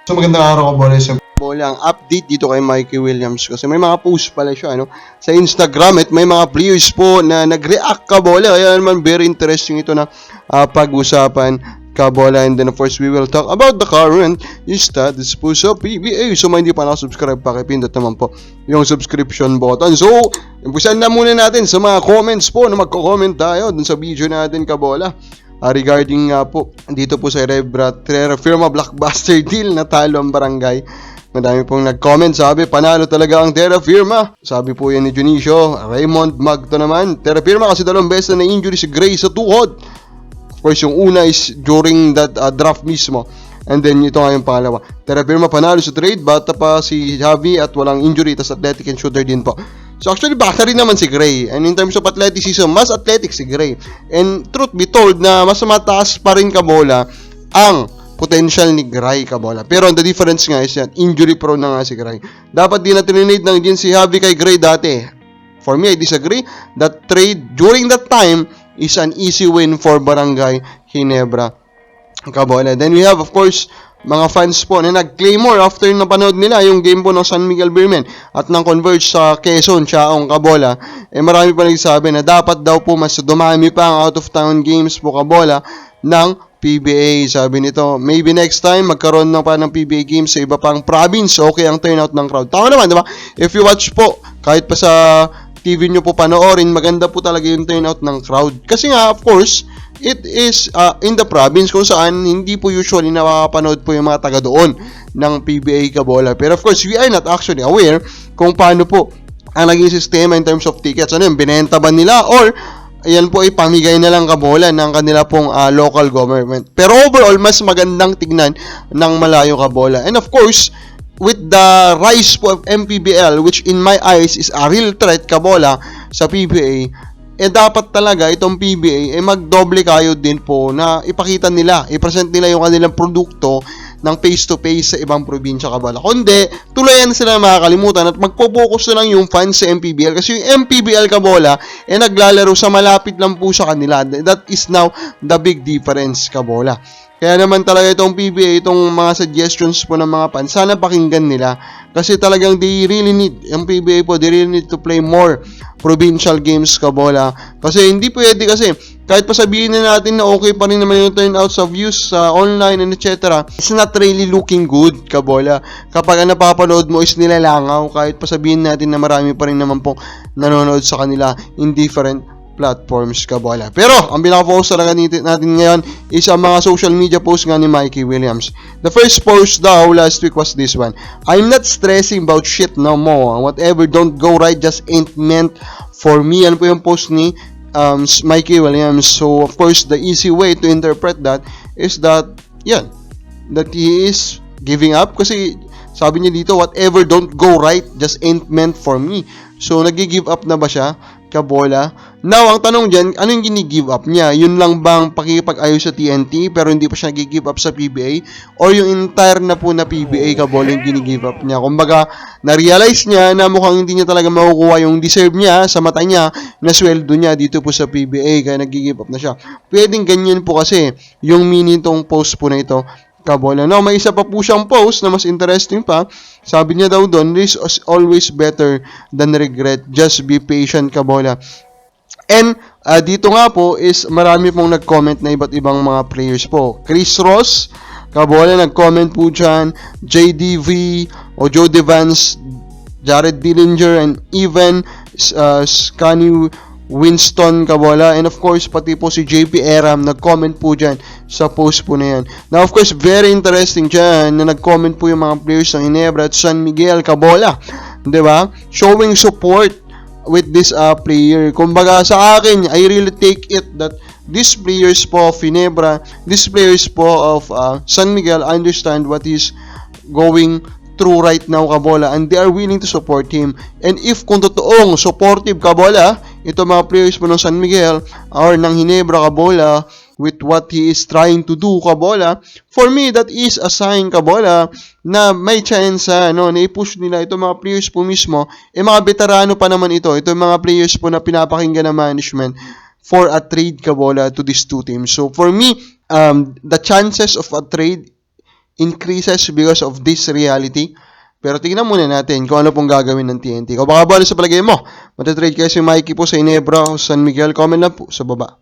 So magandang araw Kabola. Bola, ang update dito kay Mikey Williams kasi may mga post pala siya sa Instagram at may mga players po na nag-react Kabola. Kaya naman very interesting ito na pag-usapan Kabola, and then of course we will talk about the current status po sa PBA. So hindi pa nakasubscribe, pakipindot naman po yung subscription button. So umpisan na muna natin sa mga comments po na magko-comment tayo dun sa video natin Kabola. Regarding po dito po sa Terra Firma blockbuster deal na talo ang Barangay. Madami pong nag-comment, sabi panalo talaga ang Terra Firma. Sabi po yan ni Junicio. Raymond Magto naman, Terra Firma kasi dalawang beses na injury si Gray sa tuhod. Of course yung una is during that draft mismo, and then ito nga yung pangalawa. Terra Firma panalo sa trade, bata pa si Javi at walang injury, tas athletic and shooter din po. So actually bata rin naman si Gray, and in terms of athleticism, mas athletic si Gray. And truth be told na mas mataas pa rin Kabola ang potential ni Gray Kabola. Pero the difference nga is yan, injury prone na nga si Gray. Dapat din na trinade ng din si Javi kay Gray dati. For me, I disagree. That trade during that time is an easy win for Barangay Ginebra Kabola. Then we have of course mga fans po na nag-claymore after napanood nila yung game po ng San Miguel Beermen at nang converge sa Quezon, Chaong Kabola. Marami pa nagsabi na dapat daw po mas dumami pa ang out of town games po Kabola ng PBA. Sabi nito, maybe next time magkaroon na pa ng PBA games sa iba pang province, okay ang turnout ng crowd. Tama naman, diba? If you watch po, kahit pa sa TV nyo po panoorin, maganda po talaga yung turnout ng crowd. Kasi nga, of course, it is in the province kung saan hindi po usually nakapanood po yung mga taga doon ng PBA Kabola. Pero of course, we are not actually aware kung paano po ang naging sistema in terms of tickets. Ano yung binenta ba nila or ayan po ay pamigay na lang Kabola ng kanila pong local government. Pero overall, mas magandang tignan ng malayo Kabola. And of course, with the rise po of MPBL, which in my eyes is a real threat Kabola sa PBA, dapat talaga itong PBA magdoble kayo din po na ipakita nila, i-present nila yung kanilang produkto ng face-to-face sa ibang probinsya Kabola. Kundi, tulayan sila makakalimutan at magpo-focus na lang yung fans sa MPBL. Kasi yung MPBL Kabola, naglalaro sa malapit lang po sa kanila. That is now the big difference Kabola. Kaya naman talaga itong PBA, itong mga suggestions po ng mga fans, sana pakinggan nila. Kasi talagang they really need, yung PBA po, they really need to play more provincial games Kabola. Kasi hindi pwede kasi, kahit pa sabihin na natin na okay pa rin naman yung turnout sa views sa online and etc. It's not really looking good Kabola. Kapag ang napapanood mo is nilalangaw, kahit pa sabihin natin na marami pa rin naman pong nanonood sa kanila in different platforms Kabola. Pero ang pinaka-focus talaga natin ngayon is ang mga social media posts nga ni Mikey Williams. The first post daw last week was this one. I'm not stressing about shit no more. Whatever don't go right just ain't meant for me. Ano po yung post ni Mikey Williams? So of course the easy way to interpret that is that that he is giving up kasi sabi niya dito, whatever don't go right just ain't meant for me. So nag-give up na ba siya Kabola? Now, ang tanong dyan, ano yung gini-give up niya? Yun lang bang pakikipag-ayos sa TNT pero hindi pa siya nag-give up sa PBA? Or yung entire na po na PBA Kabola yung gini-give up niya? Kumbaga, na-realize niya na mukhang hindi niya talaga makukuha yung deserve niya sa mata niya na sweldo niya dito po sa PBA kaya nag-give up na siya. Pwedeng ganyan po kasi yung meaning tong post po na ito Kabola. Now, may isa pa po siyang post na mas interesting pa. Sabi niya daw doon, risk is always better than regret. Just be patient, Kabola. And dito nga po is marami pong nag-comment na iba't ibang mga players po. Chris Ross, Kabola, nag-comment po dyan. JDV, o Joe Devans, Jared Dillinger, and even Scani Winston Kabola, and of course pati po si JP Eram nag-comment po dyan sa post po na yan. Now of course very interesting dyan na nag-comment po yung mga players ng Ginebra at San Miguel Kabola, diba? Showing support with this player. Kumbaga sa akin, I really take it that these players po of Ginebra, these players po of San Miguel understand what is going through right now Kabola, and they are willing to support him. And if kung totoong supportive Kabola ito mga players po ng San Miguel or ng Ginebra Kabola with what he is trying to do Kabola, for me that is a sign Kabola na may chance na i-push nila ito mga players po mismo, mga veterano pa naman ito mga players po na pinapakinggan ng management for a trade Kabola to these two teams. So for me, the chances of a trade increases because of this reality. Pero tingnan muna natin kung ano pong gagawin ng TNT. Kung baka ba sa palagay mo, matatrade kayo si Mikey po sa Inebra o San Miguel, comment lang po sa baba.